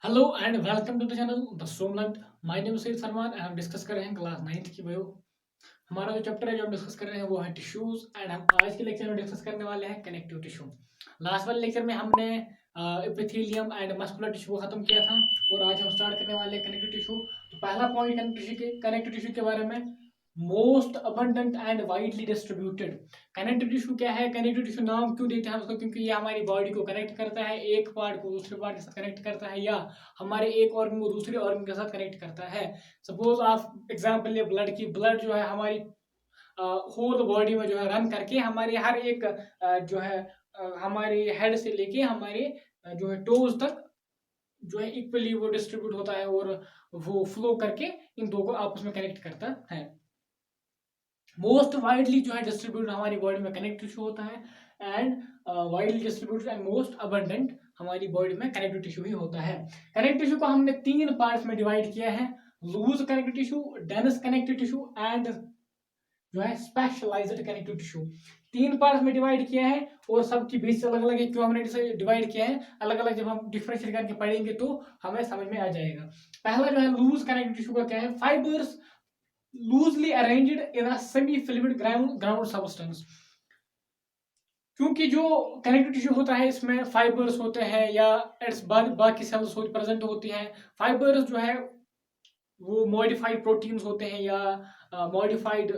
Hello and welcome to the channel the Somnath. My name is Salman and हम discuss कर रहे हैं क्लास 9th की बायो। हमारा जो चैप्टर है जो हम डिस्कस कर रहे हैं वो है टिश्यूज एंड हम आज के लेक्चर में डिस्कस करने वाले हैं कनेक्टिव टिश्यू। लास्ट वाले लेक्चर में हमने एपिथेलियम एंड मस्कुलर टिश्यू को खत्म किया था और आज हम स्टार्ट करने वाले हैं कनेक्टिव टिश्यू। तो पहला पॉइंट कनेक्टिव टिश्यू के बारे में, most abundant and widely distributed. Connective tissue क्या है? कनेक्टिव टिश्यू नाम क्यों देते हैं उसको? क्योंकि ये हमारी बॉडी को कनेक्ट करता है, एक पार्ट को दूसरे पार्ट के साथ कनेक्ट करता है या हमारे एक ऑर्गन को दूसरे ऑर्गन के साथ कनेक्ट करता है। सपोज आप एग्जांपल ले ब्लड की। ब्लड जो है हमारी होल बॉडी में जो है रन करके हमारे हर एक जो है हमारे हेड से लेके हमारे जो है टोज तक जो है इक्वली वो डिस्ट्रीब्यूट होता है और वो फ्लो करके इन दो को आपस में कनेक्ट करता है। मोस्ट वाइडली जो है डिस्ट्रीब्यूटेड हमारी बॉडी में कनेक्टिव टिश्यू होता है and widely distributed and most abundant हमारी बॉडी में कनेक्टिव टिश्यू ही होता है। कनेक्टिव टिश्यू को हमने तीन पार्ट्स में डिवाइड किया है: loose connective tissue, dense connective tissue and जो है स्पेशलाइज्ड कनेक्टिव टिश्यू। तीन पार्ट्स में डिवाइड किया है और सबकी बेस अलग अलग है। क्यों हमने इसे डिवाइड किया है अलग अलग, जब हम डिफरेंशिएट करके पढ़ेंगे तो हमें समझ में आ जाएगा। पहला जो है लूज कनेक्टिव टिश्यू का क्या है? Fibres loosely arranged in a semi filmed ground substance. क्योंकि जो कनेक्टिव टिश्यू होता है इसमें फाइबर्स होते हैं या बाकी सेल्स प्रेजेंट होती हैं। फाइबर्स जो है वो मॉडिफाइड प्रोटीन्स होते हैं या मॉडिफाइड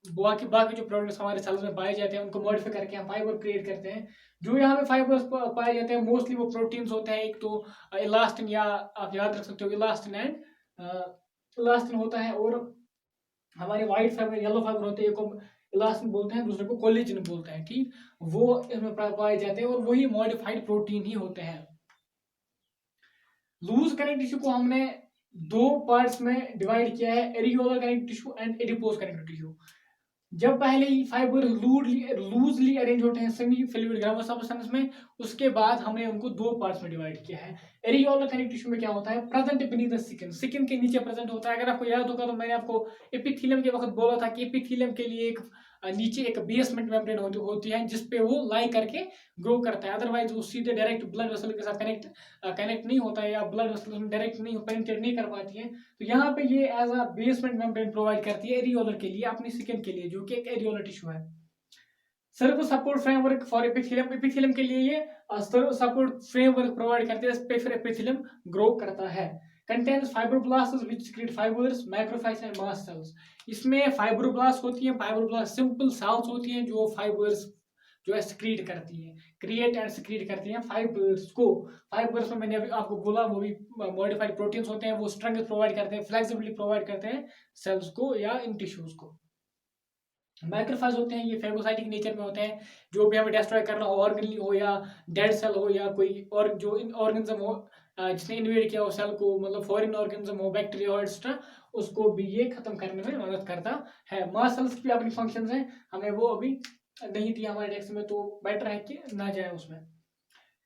बाकी बाकी जो प्रोडक्ट्स हमारे सेल्स में पाए जाते हैं उनको मॉडिफाई करके हम फाइबर क्रिएट करते हैं। जो यहाँ पे फाइबर्स पाए जाते हैं मोस्टली वो प्रोटीन्स होते हैं। एक तो इलास्टिन, या आप याद रख सकते हो इलास्टिन एंड इलास्टिन होता है, और हमारे व्हाइट फाइबर येलो फाइबर होते हैं। एक को इलास्टिन बोलते हैं, दूसरे को कोलेजन बोलते हैं। ठीक, वो इसमें पाए जाते हैं और वही मॉडिफाइड प्रोटीन ही होते हैं। लूज कनेक्टिव टिश्यू को हमने दो पार्ट्स में डिवाइड किया है: areolar connective tissue and adipose connective tissue. जब पहले ही फाइबर लूजली अरेंज होते हैं सेमी फ्लूइड ग्राउंड सबस्टेंस में, उसके बाद हमने उनको दो पार्ट्स में डिवाइड किया है। एरियोलर कनेक्टिव टिश्यू में क्या होता है? Present beneath the skin, skin के नीचे प्रेजेंट होता है। अगर आपको याद होगा तो मैंने आपको एपिथेलियम के वक्त बोला था कि एपिथेलियम के लिए एक नीचे एक बेसमेंट मेम्ब्रेन होती है जिसपे वो लाई करके ग्रो करता है। अदरवाइज वो सीधे डायरेक्ट ब्लड वेसल के साथ कनेक्ट नहीं होता है या ब्लड वेसल में डायरेक्ट नहीं पेनिट्रेट नहीं कर पाती है। तो यहाँ पे ये as a basement membrane provide करती है एरियोलर के लिए, अपनी स्किन के लिए, जो कि एक एरियोलर टिश्यू है। Serve support framework for epithelium, epithelium के लिए ये सर्व सपोर्ट फ्रेमवर्क प्रोवाइड करते हैं, इस पे फिर एपिथेलियम ग्रो करता है। Contains fibroblasts which secrete fibres, macrophytes and mast cells. इसमें फाइब्रोब्लास्ट होती है, फाइब्रोब्लास्ट सिंपल सेल्स होती हैं जो फाइबर्स जो है सिक्रीट करती है, क्रिएट एंड सिक्रीट करती हैं फाइबर्स को। फाइबर्स में मैंने अभी आपको बोला वो भी मॉडिफाइड प्रोटीन्स होते हैं, वो स्ट्रेंथ प्रोवाइड करते हैं, फ्लेक्सिबिलिटी प्रोवाइड करते हैं सेल्स को या इन टिश्यूज को। मैक्रोफेज होते हैं, ये फेगोसाइटिक नेचर में होते हैं। जो भी हमें डिस्ट्रॉय करना हो, ऑर्गेनली हो या डेड सेल हो या कोई और जो इन ऑर्गेनिज्म हो जिसने इन्वेड किया हो सेल को, मतलब फॉरेन ऑर्गेनिज्म हो, बैक्टीरिया हो एक्स्ट्रा, उसको भी ये खत्म करने में मदद करता है। मास्ट सेल्स की अपनी फंक्शंस हैं, हमें वो अभी नहीं दिया हमारे टेक्स्ट में, तो बेटर है कि ना जाए उसमें।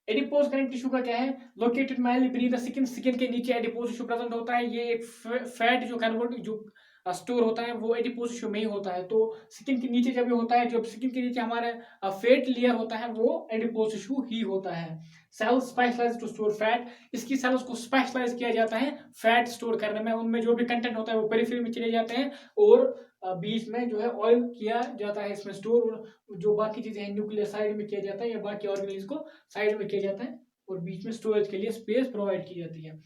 एडिपोज कनेक्टिव टिश्यू का क्या है? Located mainly beneath the skin, skin के नीचे एडिपोज टिश्यू प्रेजेंट होता है। ये एक फैट जो कन्वर्ट जो स्टोर होता है वो एडिपोज टिश्यू में ही होता है। तो स्किन के नीचे जब ये होता है, जब स्किन के नीचे हमारा फैट लेयर होता है वो एडिपोज टिश्यू ही होता है। Cells specialise to store fat, इसकी सेल्स को स्पेशलाइज किया जाता है फैट स्टोर करने में। उनमें जो भी कंटेंट होता है वो पेरिफेरी में चले जाते हैं और बीच में जो है ऑयल किया जाता है इसमें स्टोर, और जो बाकी चीजें हैं न्यूक्लियर साइड में किया जाता है या बाकी ऑर्गेनिज को साइड में किया जाता है और बीच में स्टोरेज के लिए स्पेस प्रोवाइड की जाती है।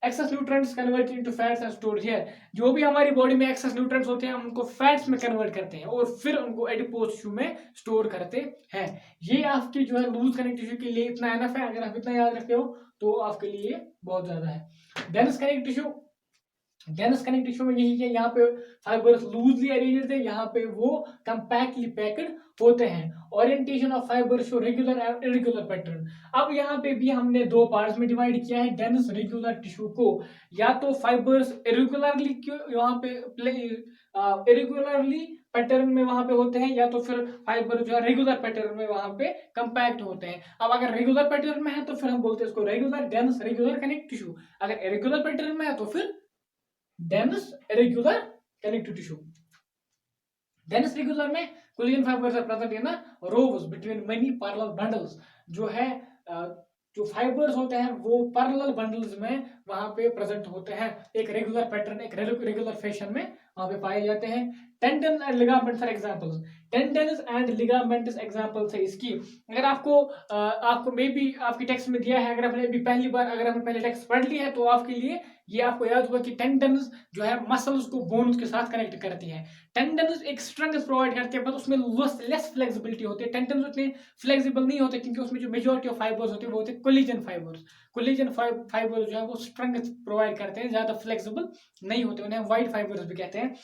Excess nutrients converted into fats and stored here, जो भी हमारी बॉडी में एक्सेस न्यूट्रिएंट्स होते हैं हम उनको फैट्स में कन्वर्ट करते हैं और फिर उनको एडिपोज टिश्यू में स्टोर करते हैं। ये आपकी जो है लूज कनेक्टिव टिश्यू के लिए इतना एनफ है। अगर आप इतना याद रखते हो तो आपके लिए बहुत ज्यादा है। Dense connective tissue, dense connective tissue में यही है, यहाँ पे फाइबर्स लूजली अरेंज्ड थे, यहाँ पे वो कंपैक्टली पैक्ड होते हैं। Orientation of fibre show regular and irregular pattern. अब यहाँ पे भी हमने दो पार्ट्स में डिवाइड किया है डेंस रेगुलर टिश्यू को। या तो फाइबर्स इरेगुलरली यहाँ पे इरेगुलरली पैटर्न में वहां पे होते हैं, या तो फिर फाइबर जो है रेगुलर पैटर्न में वहां पे कंपैक्ट होते हैं। अब अगर रेगुलर पैटर्न में है तो फिर हम बोलते हैं इसको regular dense regular connective tissue. अगर इरेगुलर पैटर्न में है तो फिर dense irregular connective tissue. Dense regular में collagen fibres are present in rows between many parallel bundles, जो है जो फाइबर्स होते हैं वो पैरेलल बंडल्स में वहां पे प्रेजेंट होते हैं, एक रेगुलर पैटर्न, एक रेगुलर फैशन में वहां पे पाए जाते हैं। Tendon and ligaments are examples. Tendons and ligaments examples है इसकी। अगर आपको मे बी आपकी टेक्स्ट में दिया है, अगर आपने अभी पहली बार अगर आपने पहले टेक्स्ट पढ़ ली है तो आपके लिए ये आपको याद होगा कि टेंडन्स जो है मसल्स को बोन्स के साथ कनेक्ट करती है। टेंडन्स एक स्ट्रेंथ प्रोवाइड करते हैं, बट उसमें लेस फ्लेक्सिबिलिटी होती है। टेंडन्स उतने फ्लेक्सिबल नहीं होते क्योंकि उसमें जो मेजॉरिटी ऑफ फाइबर्स होते हैं वो होते हैं कोलिजन फाइबर्स। कोलिजन फाइबर्स जो है वो स्ट्रेंथ प्रोवाइड करते हैं, ज्यादा फ्लेक्सिबल नहीं होते, उन्हें वाइड फाइबर्स भी कहते हैं।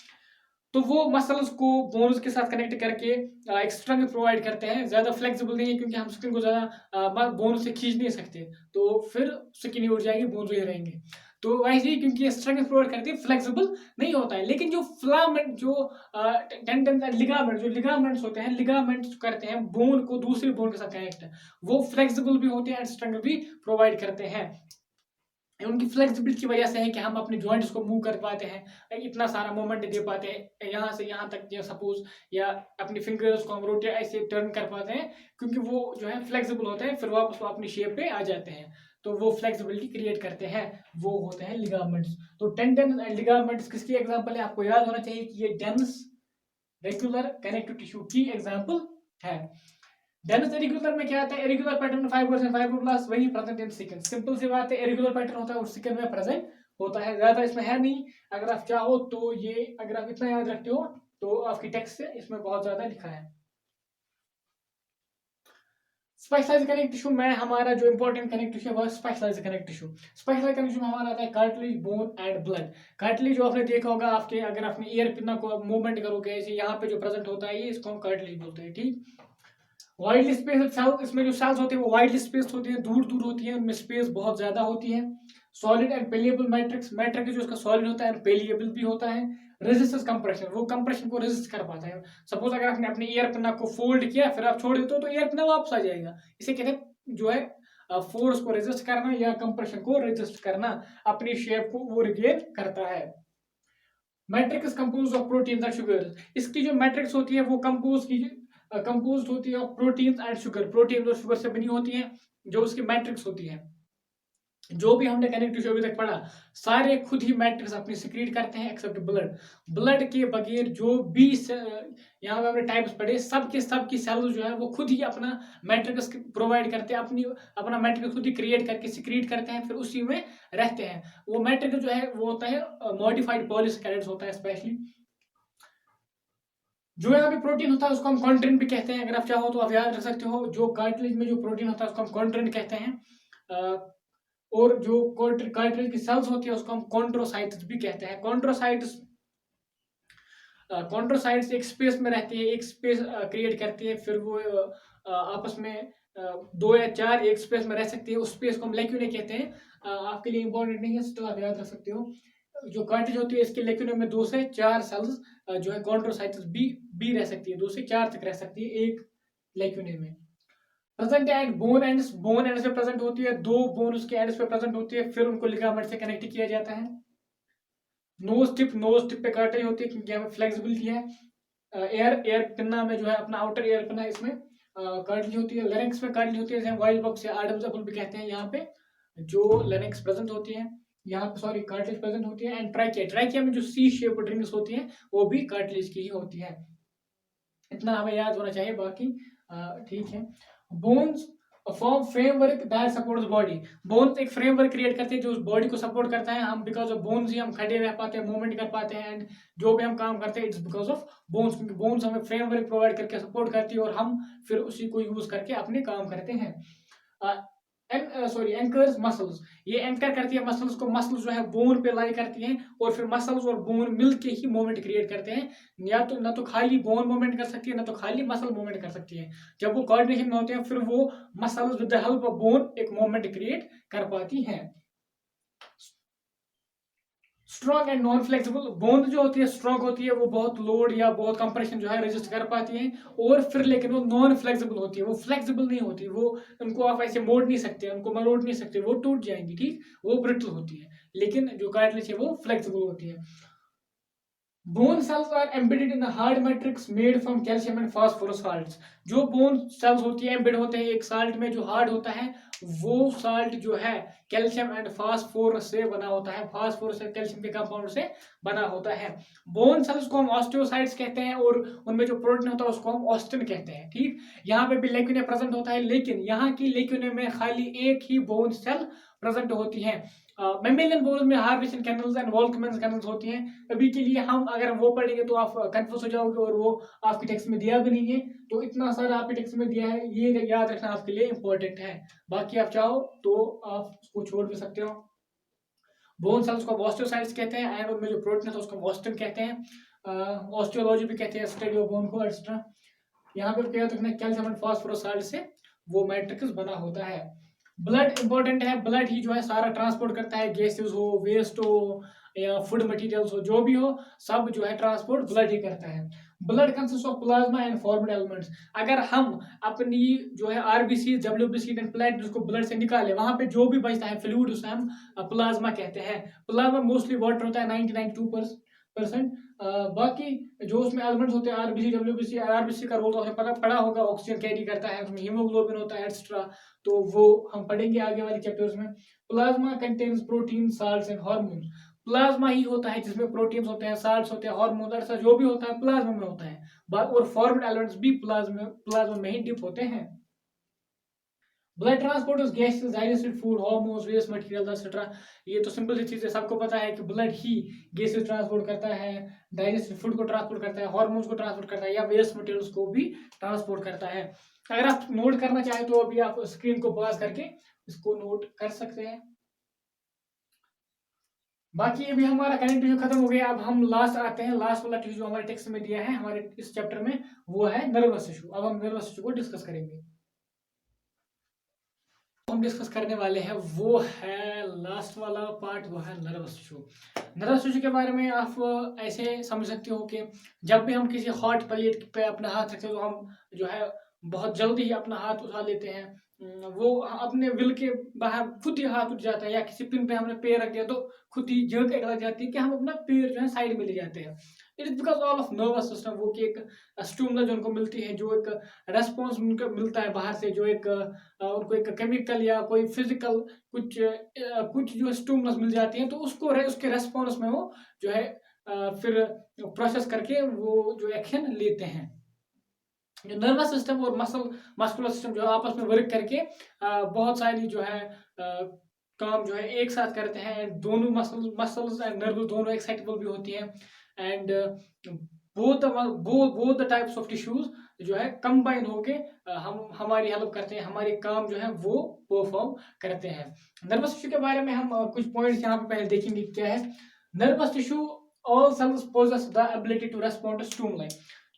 तो वो मसल्स को बोन्स के साथ कनेक्ट करके एक स्ट्रेंथ प्रोवाइड करते हैं, ज्यादा फ्लेक्सिबल नहीं है क्योंकि हम स्किन को ज्यादा बोन से खींच नहीं सकते, तो फिर स्किन उड़ जाएगी, बोन्स वही रहेंगे। तो वैसे ही क्योंकि स्ट्रेंथ प्रोवाइड करती है, फ्लेक्सिबल नहीं होता है। लेकिन जो फिलामेंट जो टेंडन लिगामेंट जो लिगामेंट्स होते हैं, लिगामेंट्स करते हैं बोन को दूसरे बोन के साथ कनेक्ट, वो फ्लेक्सिबल भी होते हैं एंड स्ट्रेंथ भी प्रोवाइड करते हैं। उनकी फ्लेक्सिबिलिटी की वजह से है कि हम अपने जॉइंट्स को मूव कर पाते हैं, इतना सारा मूवमेंट दे पाते हैं यहाँ से यहाँ तक, या सपोज या अपनी फिंगर्स को हम रोटेट ऐसे टर्न कर पाते हैं क्योंकि वो जो है फ्लेक्सिबल होते हैं, फिर वापस वो अपनी शेप पे आ जाते हैं, तो वो फ्लेक्सिबिलिटी क्रिएट करते हैं, वो होते हैं लिगामेंट्स। तो टेंडन एंड लिगामेंट्स किसकी एग्जाम्पल है? आपको याद होना चाहिए कि ये डेंस रेगुलर कनेक्टिव टिश्यू की एग्जाम्पल है। डेंस इरेगुलर में क्या आता है? Irregular pattern fibres and fibroblast वही प्रेजेंट इन सिकन। सिंपल सी बात है, इरेगुलर पैटर्न होता है और सिकन में प्रेजेंट होता है, ज्यादा इसमें है नहीं। अगर आप चाहो तो ये, अगर आप इतना याद रखते हो तो आपकी टेक्स्ट से इसमें बहुत ज्यादा लिखा है। स्पेशलाइज्ड कनेक्टिव टिश्यू में हमारा जो इंपॉर्टेंट कनेक्टिव टिश्यू है वो specialised connective tissue. Specialised connective tissue हमारा आता है cartilage, bone and blood. Cartilage जो आपने देखा होगा आपके, अगर आपने ईयर पिन्ना को मूवमेंट करोगे ऐसे, यहाँ पे जो प्रेजेंट होता है ये, इसको हम कार्टिलेज बोलते हैं, ठीक। वाइडली स्पेस सेल, इसमें जो सेल्स होती है वो वाइडली स्पेस होती है, दूर दूर होती है, उनमें स्पेस बहुत ज्यादा होती है। सॉलिड एंड पेलिएबल मैट्रिक्स, मैट्रिक्स जो इसका सॉलिड होता है पेलिएबल भी होता है। रेजिस्टेंस कंप्रेशन, वो कंप्रेशन को रेजिस्ट कर पाता है। सपोज अगर आपने अपने ईयर पिना को फोल्ड किया फिर आप छोड़ देते हो तो ईयर पिना वापस आ जाएगा। इसे कहते हैं जो है फोर्स को रेजिस्ट करना या कंप्रेशन को रेजिस्ट करना, अपनी शेप को वो रिगेन करता है। Matrix compose of protein and sugar, इसकी जो मैट्रिक्स होती है वो कंपोज होती है of protein and sugar, protein और शुगर से बनी होती है, जो उसकी मैट्रिक्स होती है। जो भी हमने कनेक्टिव टिश्यू अभी तक पढ़ा, सारे खुद ही मैट्रिक्स अपनी सिक्रीट करते हैं एक्सेप्ट ब्लड। ब्लड के बगैर जो भी यहाँ पे हमने टाइप्स पढ़े, सबकी सेल्स जो है वो खुद ही अपना मैट्रिक्स प्रोवाइड करते हैं, अपना मैट्रिक्स खुद ही क्रिएट करके सिक्रीट करते हैं, फिर उसी में रहते हैं। वो मैट्रिक्स जो है वो होता है मॉडिफाइड पॉलीसेकेराइड्स होता है स्पेशली। जो यहाँ पे प्रोटीन होता है उसको हम कॉन्ट्रेंट भी कहते हैं, अगर आप चाहो तो आप याद रख सकते हो। जो कार्टिलेज में जो प्रोटीन होता है उसको हम कॉन्ट्रेंट कहते हैं, और जो कार्टिलेज की सेल्स होती है उसको हम कॉन्ट्रोसाइट्स भी कहते हैं। कॉन्ट्रोसाइट्स एक स्पेस में रहती है, एक स्पेस क्रिएट करती है, फिर वो आपस में दो या चार एक स्पेस में रह सकती है, उस स्पेस को हम लेक्यूले कहते हैं। आपके लिए इंपॉर्टेंट नहीं है, स्टिल आप याद रख सकते हो। जो कार्टिलेज होती है इसके लेक्यूले में 2 से 4 सेल्स जो है कॉन्ट्रोसाइट्स भी रह सकती है, 2 से 4 तक रह सकती है एक लेक्यूले में। प्रेजेंट एंड बोन एंड्स पे प्रेजेंट होती है, 2 बोन उसके एंड्स पे प्रेजेंट होती है, फिर उनको लिगामेंट से कनेक्ट किया जाता है। नोज टिप पे कार्टिलेज होती है क्योंकि यहाँ पे फ्लेक्सिबिलिटी है। एयर पिन्ना में जो है अपना आउटर एयर पिन्ना, इसमें कार्टिलेज होती है। लेरिंक्स में कार्टिलेज होती है, जैसे वाइल्ड बॉक्स या आडम्स एप्पल भी कहते हैं। यहाँ पे जो लेरिंक्स प्रेजेंट होती है, यहाँ पे सॉरी कार्टिलेज प्रेजेंट होती है। एंड ट्राइकिया में जो सी शेप रिंग्स होती हैं वो भी कार्टिलेज की ही होती है। इतना हमें याद होना चाहिए, बाकी ठीक है। Bones form framework that supports body. Bones एक फ्रेमवर्क क्रिएट करते हैं जो उस बॉडी को सपोर्ट करता है। हम बिकॉज ऑफ बोन्स ही हम खड़े रह पाते हैं, मूवमेंट कर पाते हैं, एंड जो भी हम काम करते हैं इट्स बिकॉज ऑफ बोन्स, क्योंकि बोन्स हमें फ्रेमवर्क प्रोवाइड करके सपोर्ट करती है और हम फिर उसी को यूज करके अपने काम करते हैं। एंकर्स मसल्स, ये एंकर करती है मसल्स को, मसल्स जो है बोन पे लाई करती हैं और फिर मसल्स और बोन मिलके ही मूवमेंट क्रिएट करते हैं। ना तो खाली बोन मूवमेंट कर सकती है, ना तो खाली मसल मूवमेंट कर सकती है। जब वो कोऑर्डिनेशन में होते हैं फिर वो muscles with the help of bone एक मूवमेंट क्रिएट कर पाती हैं। Strong and non flexible, bone जो होती है स्ट्रॉन्ग होती है, वो बहुत लोड या बहुत कंप्रेशन जो है रेजिस्ट कर पाती है, और फिर लेकिन वो नॉन फ्लेक्सिबल होती है, वो फ्लेक्सिबल नहीं होती, वो उनको आप ऐसे मोड़ नहीं सकते, उनको मरोड़ नहीं सकते, वो टूट जाएंगी, ठीक, वो ब्रिटल होती है। लेकिन जो कार्टिलेज है वो फ्लेक्सिबल होती है। Bone cells are embedded in hard matrix made from calcium and phosphorus salts. जो बोन सेल्स होती है एम्बेड होते हैं एक साल्ट में जो हार्ड होता है, वो साल्ट जो है कैल्शियम एंड फास्फोरस से बना होता है, फास्फोरस से कैल्शियम के कंपाउंड से बना होता है। बोन सेल्स को हम ऑस्टियोसाइट्स कहते हैं और उनमें जो प्रोटीन होता है उसको हम ऑस्टिन कहते हैं। ठीक, यहाँ पे भी लेक्यूने प्रेजेंट होता है, लेकिन यहाँ की लेक्यूने में खाली एक ही बोन सेल प्रेजेंट होती है। मेमेलियन बोन्स में हार्वेशन कैनल्स एंड वॉल्कमैन कैनल्स होती हैं। अभी के लिए हम अगर वो पढ़ेंगे तो आप कंफ्यूज हो जाओगे और वो आपकी टेक्स्ट में दिया भी नहीं है, तो इतना सारा आपके टेक्स्ट में दिया है, ये याद रखना आपके लिए इंपॉर्टेंट है। बाकी आप चाहो तो आप उसको छोड़ भी सकते हो। बोन सेल्स को ऑस्टियोसाइट्स कहते हैं एंड उनमें जो प्रोटीन है उसको ऑस्टिन कहते हैं। ऑस्टियोलॉजी भी कहते हैं स्टडी ऑफ बोन को, एक्सेट्रा। यहाँ पे क्या रखना है, कैल्शियम एंड फास्फोरस साल्ट से वो मैट्रिक्स बना होता है। ब्लड इंपॉर्टेंट है, ब्लड ही जो है सारा ट्रांसपोर्ट करता है, गैसेस हो, वेस्ट हो या फूड मटेरियल्स हो, जो भी हो सब जो है ट्रांसपोर्ट ब्लड ही करता है। Blood consist of plasma and formed elements. अगर हम अपनी जो है आरबीसी, डब्ल्यूबीसी एंड प्लेटलेट्स को ब्लड से निकाले, वहां पे जो भी बचता है फ्लूइड उसे हम प्लाज्मा कहते हैं। प्लाज्मा मोस्टली वाटर होता है 90-92%। बाकी जो उसमें एलिमेंट्स होते हैं आरबीसी, डब्ल्यूबीसी, आरबीसी का रोल तो आपने पढ़ा होगा, ऑक्सीजन कैरी करता है, उसमें हीमोग्लोबिन होता है एक्स्ट्रा, तो वो हम पढ़ेंगे आगे वाले चैप्टर्स में। Plasma contains protein, salts and hormones. Plasma ही होता है जिसमें प्रोटीन्स होते हैं, साल्ट्स होते हैं, हार्मोन, ऐसा जो भी होता है प्लाज्मा में होता है, और फॉर्म्ड एलिमेंट्स भी प्लाज्मा में ही डिप होते हैं। Blood transport is gases, digested food, hormones, waste material etcetera. ये तो सिंपल सी चीज है, सबको पता है कि ब्लड ही गैसेस ट्रांसपोर्ट करता है, डाइजेस्टेड फूड को ट्रांसपोर्ट करता है, हार्मोन्स को ट्रांसपोर्ट करता है, या वेस्ट मटेरियल्स को भी ट्रांसपोर्ट करता है। अगर आप नोट करना चाहें तो अभी आप स्क्रीन को पॉज करके इसको नोट कर सकते हैं। बाकी अभी हमारा करंट टिश्यू खत्म हो गया, अब हम लास्ट आते हैं, लास्ट वाला टिश्यू जो हमारे टेक्स्ट में दिया है हमारे इस चैप्टर में, वो है नर्वस टिश्यू। अब हम नर्वस टिश्यू को डिस्कस करेंगे। हम डिस्कस करने वाले हैं वो है लास्ट वाला पार्ट, वो है नर्वस टिश्यू। नर्वस टिश्यू के बारे में आप ऐसे समझ सकते हो कि जब भी हम किसी हॉट प्लेट पे अपना हाथ रखते हो तो हम जो है बहुत जल्दी ही अपना हाथ उठा लेते हैं। वो अपने विल के बाहर खुद ही हाथ उठ जाता है, या किसी पिन पे हमने पैर रख दिया तो खुद ही जगह एक लग जाती है कि हम अपना पैर जो है साइड में ले जाते हैं। It is because all of nervous system, वो कि एक स्टिमुलस जो उनको मिलती है, जो एक रेस्पॉन्स उनको मिलता है बाहर से, जो एक उनको एक केमिकल या कोई फिजिकल कुछ जो स्टिमुलस मिल जाती है, तो उसके रेस्पॉन्स में वो जो है फिर प्रोसेस करके वो जो एक्शन लेते हैं। जो नर्वस सिस्टम और मस्कुलर सिस्टम जो है आपस में वर्क करके बहुत सारी जो है काम जो है एक साथ करते हैं। दोनों मसल्स एंड नर्व दोनों एक्साइटेबल भी होती हैं, and both the types of tissues जो है कंबाइन होके हम हमारी हेल्प करते हैं, हमारे काम जो है वो परफॉर्म करते हैं। नर्वस टिश्यू के बारे में हम कुछ पॉइंट्स यहाँ पे पहले देखेंगे क्या है। Nervous tissue all cells possess the ability to respond to stimuli.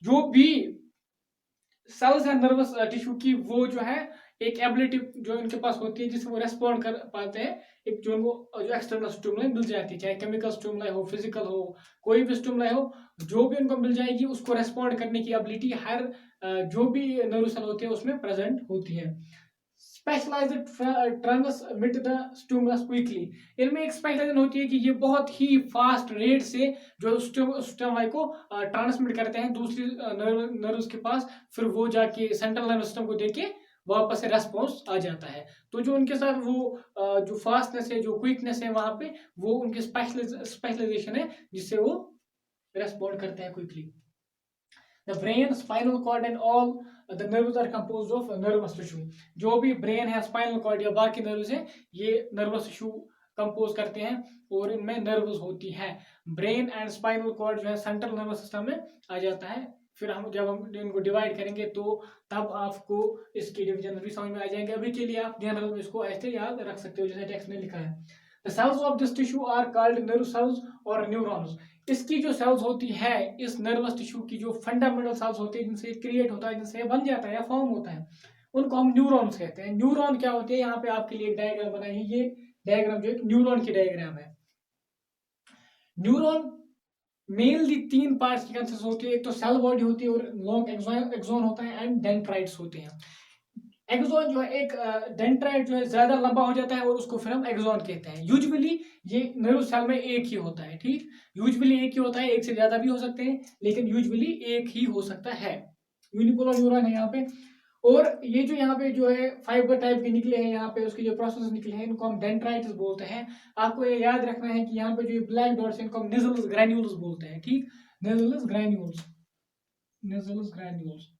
जो भी सेल्स है नर्वस टिश्यू की, वो जो है एक एबिलिटी जो इनके पास होती है जिससे वो रेस्पॉन्ड कर पाते हैं, एक जो उनको जो एक्सटर्नल स्टिमुलाई मिल जाती है, चाहे केमिकल स्टिमुलाई हो, फिजिकल हो, कोई भी स्टिमुलाई हो, जो भी उनको मिल जाएगी उसको रेस्पॉन्ड करने की एबिलिटी हर जो भी नर्व सेल होते हैं उसमें प्रेजेंट होती है। Specialised transmit the stimulus quickly. इनमें एक स्पेशलाइजेशन होती है कि ये बहुत ही फास्ट रेट से जो स्टिमुलाई को ट्रांसमिट करते हैं दूसरी नर्व्स के पास, फिर वो जाके सेंट्रल नर्वस सिस्टम को देके वापस से रेस्पॉन्स आ जाता है। तो जो उनके साथ वो जो फास्टनेस है, जो क्विकनेस है, वहां पे वो उनकी स्पेशलाइजेशन है जिससे वो रेस्पॉन्ड करते हैं quickly. The brain, spinal cord and all the nerves are composed of nervous tissue. जो भी ब्रेन है, स्पाइनल कॉर्ड या बाकी नर्व्स हैं, ये नर्वस टिश्यू कंपोज करते हैं और इनमें नर्व्स होती है। ब्रेन एंड स्पाइनल कॉर्ड जो है सेंट्रल नर्वस सिस्टम में आ जाता है। फिर जब हम इनको डिवाइड करेंगे तो तब आपको इसकी डिवीजन भी समझ में आ जाएंगे। अभी के लिए आप जनरल में इसको ऐसे याद रख सकते हो जैसे टेक्स्ट में लिखा है। The cells of this tissue are called nerve cells और न्यूरॉन्स। इसकी जो सेल्स होती है इस नर्वस टिश्यू की, जो फंडामेंटल सेल्स होती है जिनसे क्रिएट होता है, जिनसे बन जाता है या फॉर्म होता है, उनको हम न्यूरॉन्स कहते हैं। न्यूरॉन क्या होते हैं, यहाँ पे आपके लिए एक डायग्राम बनाई है। ये डायग्राम जो एक न्यूरॉन की डायग्राम है। न्यूरॉन मेनली 3 पार्ट्स की कंसिस्ट होती है। एक तो सेल बॉडी होती है और लॉन्ग एक्सोन होता है एंड डेंड्राइट्स होते हैं। एक्सॉन जो है एक डेंड्राइट जो है ज्यादा लंबा हो जाता है और उसको फिर हम एक्सॉन कहते हैं। यूजुअली ये नर्व सेल में एक ही होता है, ठीक, यूजुअली एक ही होता है, एक से ज्यादा भी हो सकते हैं लेकिन यूजुअली एक ही हो सकता है। यूनिपोलर न्यूरॉन है यहाँ पे। और ये जो यहाँ पे जो है फाइबर टाइप के निकले हैं, यहाँ पे उसके जो प्रोसेस निकले हैं इनको हम डेंड्राइट्स बोलते हैं। आपको ये याद रखना है कि यहाँ पे जो ब्लैक डॉट्स हैं इनको हम निजल्स ग्रैन्यूल्स बोलते हैं, ठीक, निजल्स ग्रैन्यूल्स, निजल्स ग्रैन्यूल्स।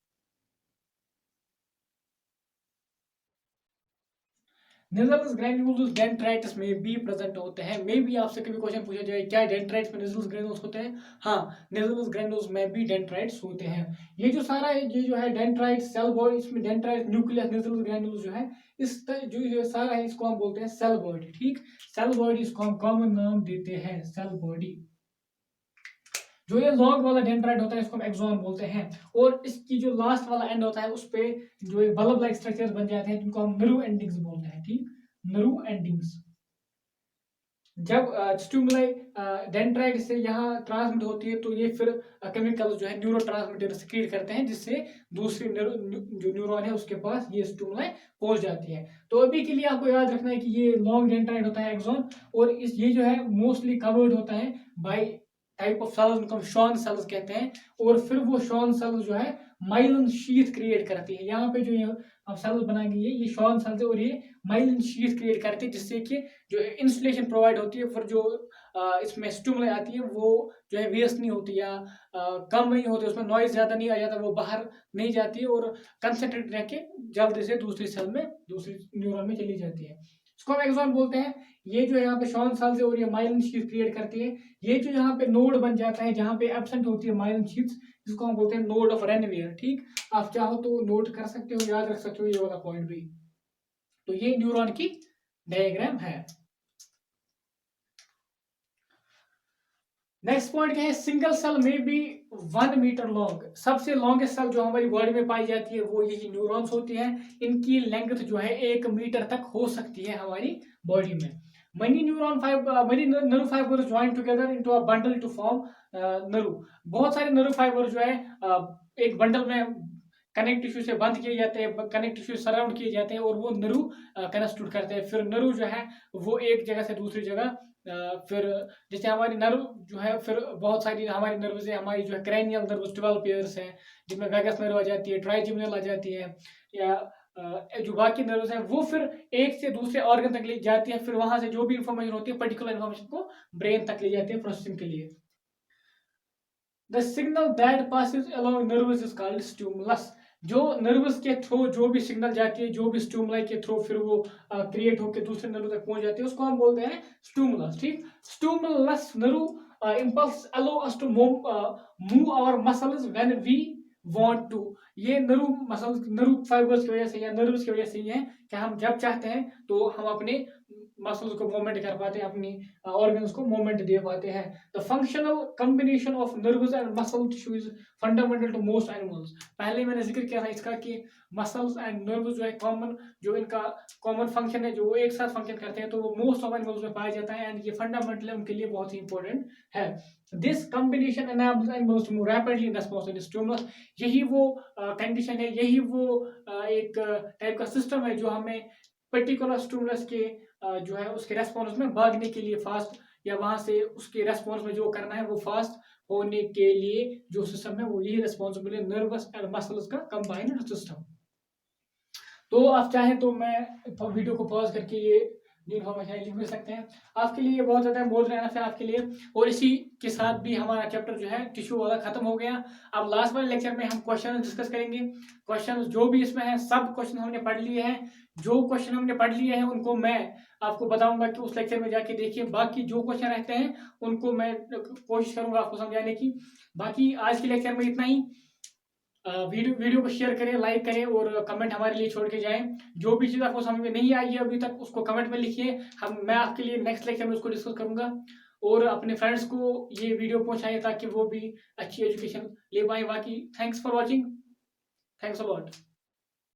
निजल्स ग्रैन्यूल्स डेंड्राइटिस में भी प्रेजेंट होते हैं। मे भी आपसे कभी क्वेश्चन पूछा जाए क्या डेंड्राइट्स में निजल्स ग्रैन्यूल्स होते हैं? हाँ, निजल्स ग्रैन्यूल्स में भी डेंड्राइट्स होते हैं। ये जो सारा ये जो है डेंड्राइट सेल बॉडी, इसमें डेंड्राइट न्यूक्लियस निजल्स ग्रैन्यूल्स जो है जो सारा है इसको हम बोलते हैं सेल बॉडी, ठीक, सेल बॉडी इसको हम कॉमन नाम देते हैं सेल बॉडी। जो ये लॉन्ग वाला डेंड्राइट होता है इसको हम एक्सॉन बोलते हैं। और इसकी जो लास्ट वाला एंड होता है उस पे जो एक बल्ब लाइक स्ट्रक्चर्स बन जाते हैं जिनको हम नर्व एंडिंग्स बोलते हैं, ठीक, नर्व एंडिंग्स। जब स्टिमुलाई डेंड्राइट से यहाँ ट्रांसमिट होती है तो ये फिर केमिकल जो है न्यूरो ट्रांसमीटर सिक्रीट करते हैं जिससे दूसरी जो न्यूरॉन है उसके पास ये स्टिमुलाई पहुंच जाती है। तो अभी के लिए आपको याद रखना है कि ये लॉन्ग डेंड्राइट होता है एक्सॉन, और इस ये जो है मोस्टली कवर्ड होता है बाय टाइप ऑफ सेल्स, उनको हम शॉन सेल्स कहते हैं। और फिर वो शॉन सेल्स जो है माइलिन शीथ क्रिएट करती है। यहाँ पे जो ये अब सेल्स बनाई गई है ये शॉन सेल्स है और ये माइलिन शीथ क्रिएट करती है जिससे कि जो इंसुलेशन प्रोवाइड होती है, फिर जो इसमें स्टिमुलाई आती है वो जो है वेस्ट नहीं होती या कम नहीं होती, उसमें नॉइज ज़्यादा नहीं आ जाता, वो बाहर नहीं जाती है और कंसंट्रेट रह के जल्दी से दूसरी सेल में, दूसरी न्यूरॉन में चली जाती है। इसको हम एक्सॉन बोलते हैं। ये जो यहाँ पे शॉन सेल्स है और ये माइलिन शीथ क्रिएट करती है। ये जो यहाँ पे नोड बन जाता है जहाँ पे एब्सेंट होती है माइलिन शीथ, जिसको हम बोलते हैं नोड ऑफ रेनवियर, ठीक, आप चाहो तो नोट कर सकते हो, याद रख सकते हो ये वाला पॉइंट भी। तो ये न्यूरॉन की डायग्राम है। नेक्स्ट पॉइंट क्या है? सिंगल सेल में बी 1 मीटर लॉन्ग। सबसे लॉन्गेस्ट सेल जो हमारी बॉडी में पाई जाती है वो यही न्यूरॉन्स होती हैं। इनकी लेंथ जो है 1 मीटर तक हो सकती है हमारी बॉडी में। many nerve fibers join together into a bundle to form nerve। बहुत सारे नर्व फाइबर जो है एक बंडल में कनेक्ट टिश्यू से बंद किए जाते हैं, कनेक्ट टिश्यू सराउंड किए जाते हैं और वो नर्व कंस्टिट्यूट करते हैं। फिर नर्व जो है वो एक जगह से दूसरी जगह फिर जैसे हमारी नर्व जो है फिर बहुत सारी हमारी नर्व से हमारी जो है क्रैनियल नर्व 12 पेयर्स हैं जिसमें वैगस नर्व आ जाती है, ट्राइजेमिनल आ जाती है, या जो बाकी नर्व्स हैं वो फिर एक से दूसरे ऑर्गन तक ले जाती है। फिर वहां से जो भी इंफॉर्मेशन होती है पर्टिकुलर इंफॉर्मेशन को ब्रेन तक ले जाती है प्रोसेसिंग के लिए। The signal that passes along nerves is called stimulus. जो नर्व्स के थ्रू जो भी सिग्नल जाती है, जो भी स्टिमुलाई के थ्रू फिर वो क्रिएट होकर दूसरे नर्व तक पहुंच जाती है, उसको हम बोलते हैं स्टिमुलस, ठीक। Stimulus nerve impulse allow us to move our muscles when we want to. ये नर्व मसल्स, नर्व फाइबर्स की वजह से या नर्व्स की वजह से ही है कि हम जब चाहते हैं तो हम अपने मसल्स को मूवमेंट कर पाते हैं, अपनी ऑर्गन्स को मूवमेंट दे पाते हैं। The functional combination of nerves and muscle tissue is fundamental to most animals. पहले मैंने जिक्र किया था इसका कि मसल्स एंड नर्व्स जो है कॉमन, जो इनका कॉमन फंक्शन है, जो वो एक साथ फंक्शन करते हैं, तो वो मोस्ट ऑफ एनिमल्स में पाया जाता है एंड ये फंडामेंटल है, उनके लिए बहुत ही इंपॉर्टेंट है। This combination enables animals to move rapidly in response to stimulus। यही वो कंडीशन है, यही वो एक टाइप का सिस्टम है जो हमें पर्टिकुलर स्टिमुलस के जो है उसके रेस्पॉन्स में भागने के लिए फास्ट, या वहां से उसके रेस्पॉन्स में जो करना है वो फास्ट होने के लिए जो सिस्टम है वो यही रेस्पॉन्सिबल है, नर्वस एंड मसल्स का कंबाइंड सिस्टम। तो आप चाहें तो मैं वीडियो को पॉज करके ये इन्फॉर्मेशन लिख भी सकते हैं। आपके लिए बहुत ज़्यादा बोल रहे हैं फिर आपके लिए। और इसी के साथ भी हमारा चैप्टर जो है टिश्यू वाला खत्म हो गया। अब लास्ट वाले लेक्चर में हम क्वेश्चन डिस्कस करेंगे। क्वेश्चन जो भी इसमें है सब क्वेश्चन हमने पढ़ लिए हैं। जो क्वेश्चन हमने पढ़ लिए हैं उनको मैं आपको बताऊंगा कि उस लेक्चर में जाके देखिए। बाकी जो क्वेश्चन रहते हैं उनको मैं कोशिश करूंगा आपको समझाने की। बाकी आज के लेक्चर में इतना ही। वीडियो को शेयर करें, लाइक करें और कमेंट हमारे लिए छोड़ के जाएं। जो भी चीज़ आपको समझ में नहीं आई है अभी तक उसको कमेंट में लिखिए, मैं आपके लिए नेक्स्ट लेक्चर में उसको डिस्कस करूंगा। और अपने फ्रेंड्स को ये वीडियो पहुंचाएं ताकि वो भी अच्छी एजुकेशन ले पाए। बाकी thanks for watching, thanks a lot.